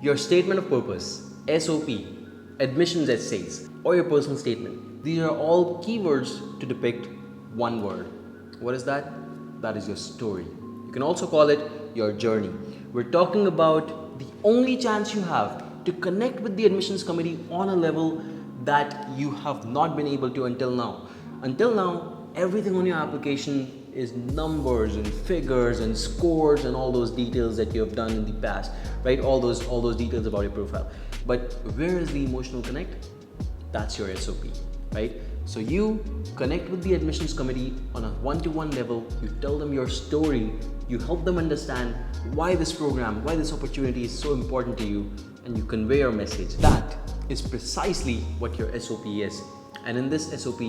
Your statement of purpose, SOP, admissions essays, or your personal statement. These are all keywords to depict one word. What is that? That is your story. You can also call it your journey. We're talking about the only chance you have to connect with the admissions committee on a level that you have not been able to until now. Until now, everything on your application is numbers and figures and scores and all those details that you have done in the past, right? All those details about your profile. But where is the emotional connect? That's your SOP, right? So you connect with the admissions committee on a one-to-one level. You tell them your story. You help them understand why this program, why this opportunity is so important to you, and you convey your message. That is precisely what your SOP is. And in this SOP,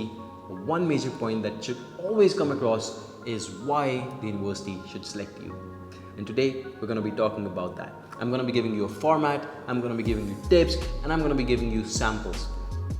one major point that should always come across is why the university should select you. And today we're going to be talking about that. I'm going to be giving you a format, I'm going to be giving you tips, and I'm going to be giving you samples.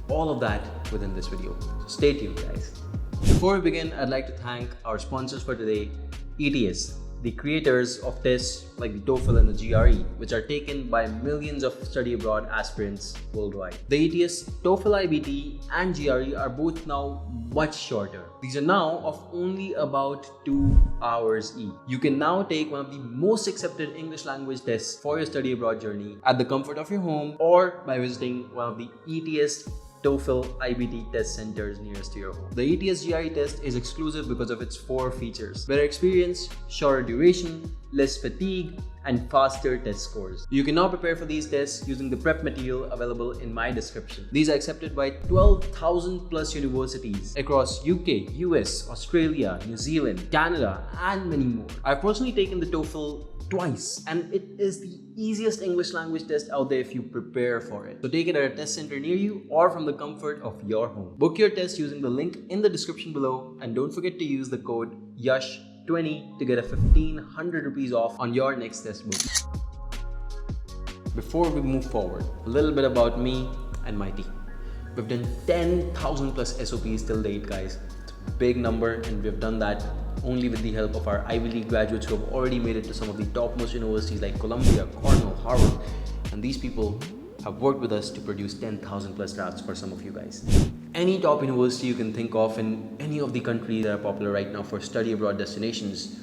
All of that within this video. So stay tuned, guys. Before we begin, I'd like to thank our sponsors for today, ETS, the creators of tests like the TOEFL and the GRE, which are taken by millions of study abroad aspirants worldwide. The ETS, TOEFL IBT and GRE are both now much shorter. These are now of only about 2 hours each. You can now take one of the most accepted English language tests for your study abroad journey at the comfort of your home or by visiting one of the ETS TOEFL IBT test centers nearest to your home. The ETS GRE test is exclusive because of its 4 features: better experience, shorter duration, less fatigue, and faster test scores. You can now prepare for these tests using the prep material available in my description. These are accepted by 12,000 plus universities across UK, US, Australia, New Zealand, Canada, and many more. I've personally taken the TOEFL twice, and it is the easiest English language test out there if you prepare for it. So take it at a test center near you or from the comfort of your home. Book your test using the link in the description below, and don't forget to use the code YASH20 to get a 1,500 rupees off on your next test book. Before we move forward, a little bit about me and my team. We've done 10,000 plus SOPs till date, guys. It's a big number, and we've done that only with the help of our Ivy League graduates who have already made it to some of the topmost universities like Columbia, Cornell, Harvard. And these people have worked with us to produce 10,000 plus drafts for some of you guys. Any top university you can think of in any of the countries that are popular right now for study abroad destinations,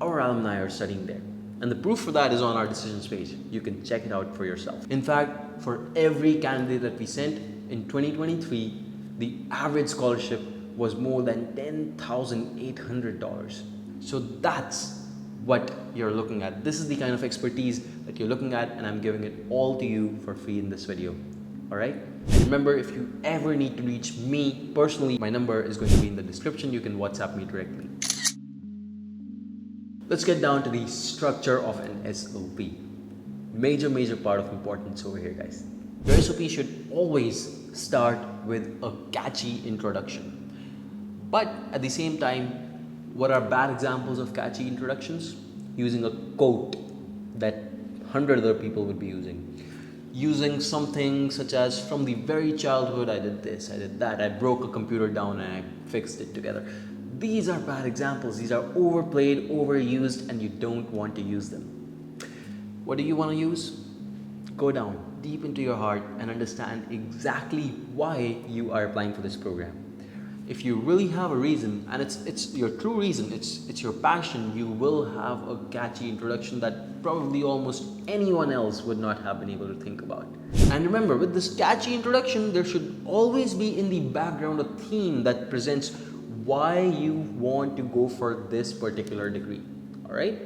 our alumni are studying there. And the proof for that is on our decisions page. You can check it out for yourself. In fact, for every candidate that we sent in 2023, the average scholarship was more than $10,800. So that's what you're looking at. This is the kind of expertise that you're looking at, and I'm giving it all to you for free in this video. All right? And remember, if you ever need to reach me personally, my number is going to be in the description. You can WhatsApp me directly. Let's get down to the structure of an SOP. Major part of importance over here, guys. Your SOP should always start with a catchy introduction. But at the same time, what are bad examples of catchy introductions? Using a quote that 100 other people would be using. Using something such as, from the very childhood, I did this, I did that, I broke a computer down and I fixed it together. These are bad examples. These are overplayed, overused, and you don't want to use them. What do you want to use? Go down deep into your heart and understand exactly why you are applying for this program. If you really have a reason, and it's your true reason, it's your passion, you will have a catchy introduction that probably almost anyone else would not have been able to think about. And remember, with this catchy introduction, there should always be in the background a theme that presents why you want to go for this particular degree. All right?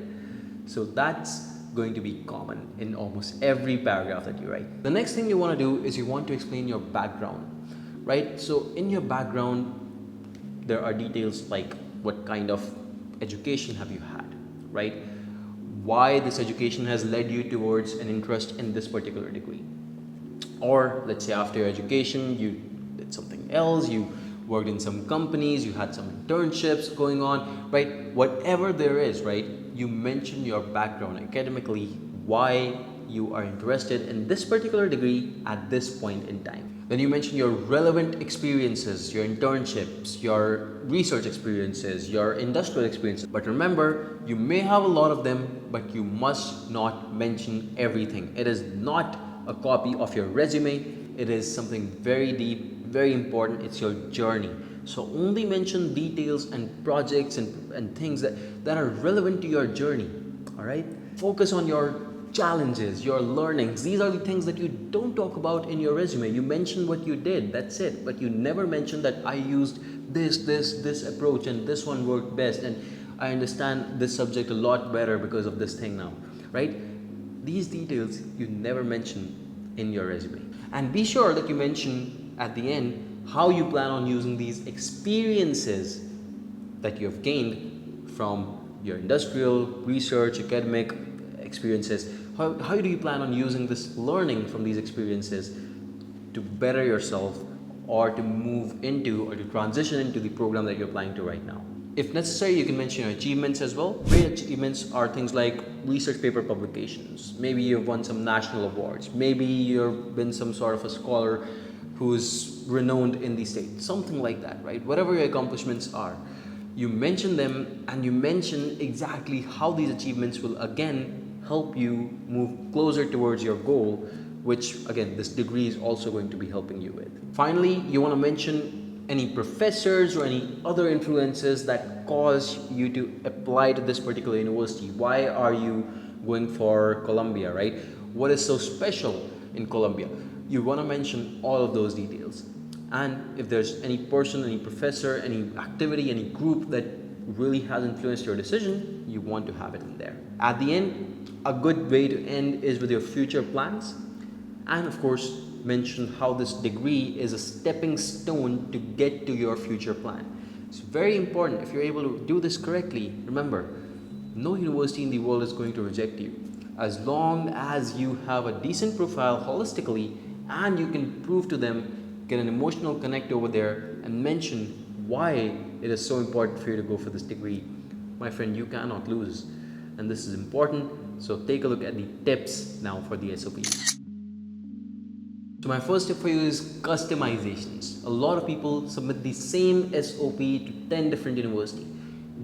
So that's going to be common in almost every paragraph that you write. The next thing you want to do is you want to explain your background, right? So in your background, there are details like what kind of education have you had, right? Why this education has led you towards an interest in this particular degree. Or let's say after your education, you did something else, you worked in some companies, you had some internships going on, right? Whatever there is, right? You mention your background academically, why you are interested in this particular degree at this point in time. Then you mention your relevant experiences, your internships, your research experiences, your industrial experiences. But remember, you may have a lot of them, but you must not mention everything. It is not a copy of your resume. It is something very deep, very important. It's your journey. So only mention details and projects and things that are relevant to your journey. All right? Focus on your challenges, your learnings. These are the things that you don't talk about in your resume. You mention what you did, that's it. But you never mention that I used this approach and this one worked best and I understand this subject a lot better because of this thing now, right? These details you never mention in your resume. And be sure that you mention at the end how you plan on using these experiences that you have gained from your industrial, research, academic experiences. How do you plan on using this learning from these experiences to better yourself or to move into or to transition into the program that you're applying to right now? If necessary, you can mention your achievements as well. Great achievements are things like research paper publications. Maybe you've won some national awards. Maybe you've been some sort of a scholar who's renowned in the state. Something like that, right? Whatever your accomplishments are, you mention them and you mention exactly how these achievements will again help you move closer towards your goal, which again, this degree is also going to be helping you with. Finally, you want to mention any professors or any other influences that cause you to apply to this particular university. Why are you going for Columbia, right? What is so special in Columbia? You want to mention all of those details. And if there's any person, any professor, any activity, any group that really has influenced your decision, you want to have it in there. At the end, a good way to end is with your future plans. And of course, mention how this degree is a stepping stone to get to your future plan. It's very important. If you're able to do this correctly, remember, no university in the world is going to reject you. As long as you have a decent profile holistically and you can prove to them, get an emotional connect over there and mention why it is so important for you to go for this degree, my friend, you cannot lose. And this is important. So take a look at the tips now for the SOP. So my first tip for you is customizations. A lot of people submit the same SOP to 10 different universities.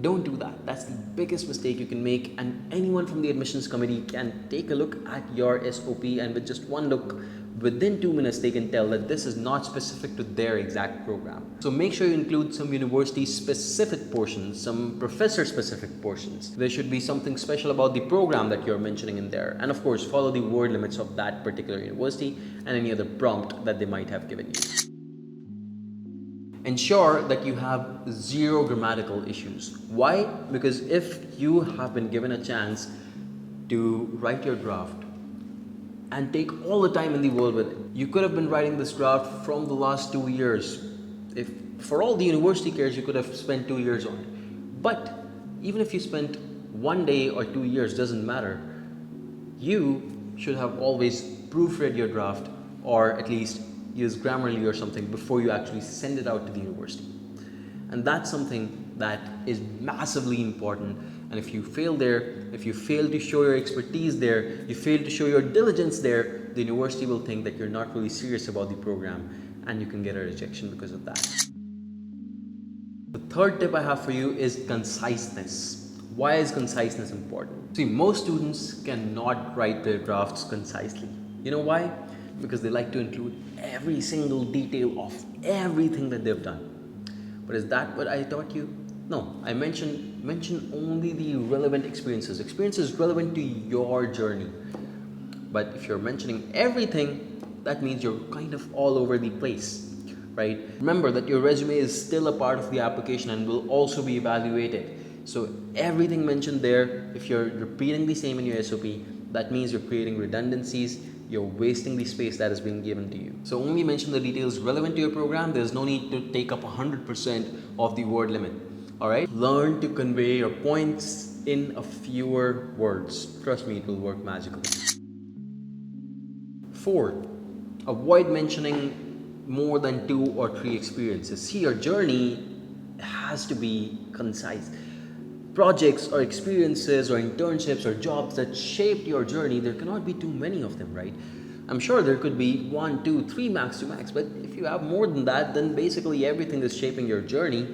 Don't do that. That's the biggest mistake you can make, and anyone from the admissions committee can take a look at your SOP, and with just one look, within 2 minutes they can tell that this is not specific to their exact program. So make sure you include some university specific portions, some professor specific portions. There should be something special about the program that you're mentioning in there, and of course follow the word limits of that particular university and any other prompt that they might have given you. Ensure that you have zero grammatical issues. Why? Because if you have been given a chance to write your draft and take all the time in the world with it, you could have been writing this draft from the last 2 years. If for all the university cares, you could have spent 2 years on it. But even if you spent 1 day or 2 years, doesn't matter. You should have always proofread your draft, or at least use Grammarly or something before you actually send it out to the university. And that's something that is massively important. And if you fail there, if you fail to show your expertise there, you fail to show your diligence there, the university will think that you're not really serious about the program, and you can get a rejection because of that. The third tip I have for you is conciseness. Why is conciseness important? See, most students cannot write their drafts concisely. You know why? Because they like to include every single detail of everything that they've done. But is that what I taught you? No, I mention only the relevant experiences relevant to your journey. But if you're mentioning everything, that means you're kind of all over the place, right? Remember that your resume is still a part of the application and will also be evaluated. So everything mentioned there, if you're repeating the same in your SOP, that means you're creating redundancies, you're wasting the space that is being given to you. So only mention the details relevant to your program. There's no need to take up 100% of the word limit. All right? Learn to convey your points in a fewer words. Trust me, it will work magically. Fourth, avoid mentioning more than 2 or 3 experiences. See, your journey has to be concise. projects or experiences or internships or jobs that shaped your journey, there cannot be too many of them, right? I'm sure there could be 1, 2, 3 max to max, but if you have more than that, then basically everything is shaping your journey,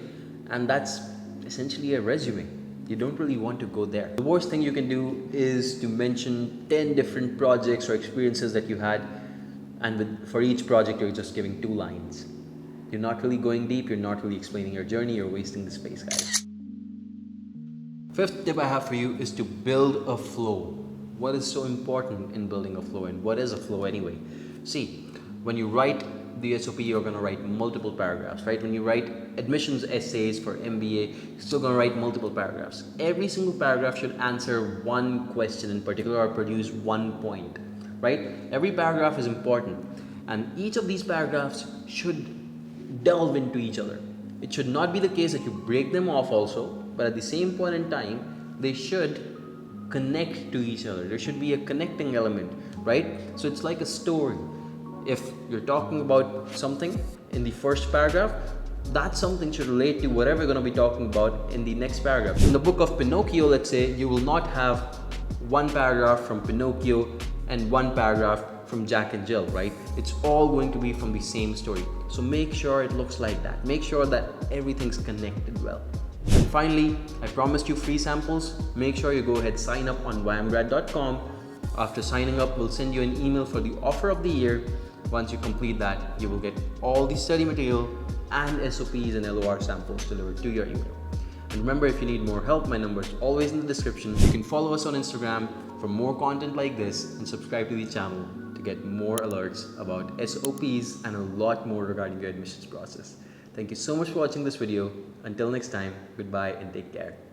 and that's essentially a resume. You don't really want to go there. The worst thing you can do is to mention 10 different projects or experiences that you had, and for each project you're just giving 2 lines. You're not really going deep, you're not really explaining your journey, you're wasting the space, guys. Fifth tip I have for you is to build a flow. What is so important in building a flow, and what is a flow anyway? See, when you write the SOP, you're going to write multiple paragraphs, right? When you write admissions essays for MBA, you're still going to write multiple paragraphs. Every single paragraph should answer one question in particular or produce one point, right? Every paragraph is important, and each of these paragraphs should delve into each other. It should not be the case that you break them off also, but at the same point in time, they should connect to each other. There should be a connecting element, right? So it's like a story. If you're talking about something in the first paragraph, that something should relate to whatever you're going to be talking about in the next paragraph. In the book of Pinocchio, let's say, you will not have one paragraph from Pinocchio and one paragraph from Jack and Jill, right? It's all going to be from the same story. So make sure it looks like that. Make sure that everything's connected well. And finally, I promised you free samples. Make sure you go ahead, sign up on YMGrad.com. After signing up, we'll send you an email for the offer of the year. Once you complete that, you will get all the study material and SOPs and LOR samples delivered to your email. And remember, if you need more help, my number is always in the description. You can follow us on Instagram for more content like this, and subscribe to the channel to get more alerts about SOPs and a lot more regarding your admissions process. Thank you so much for watching this video. Until next time, goodbye and take care.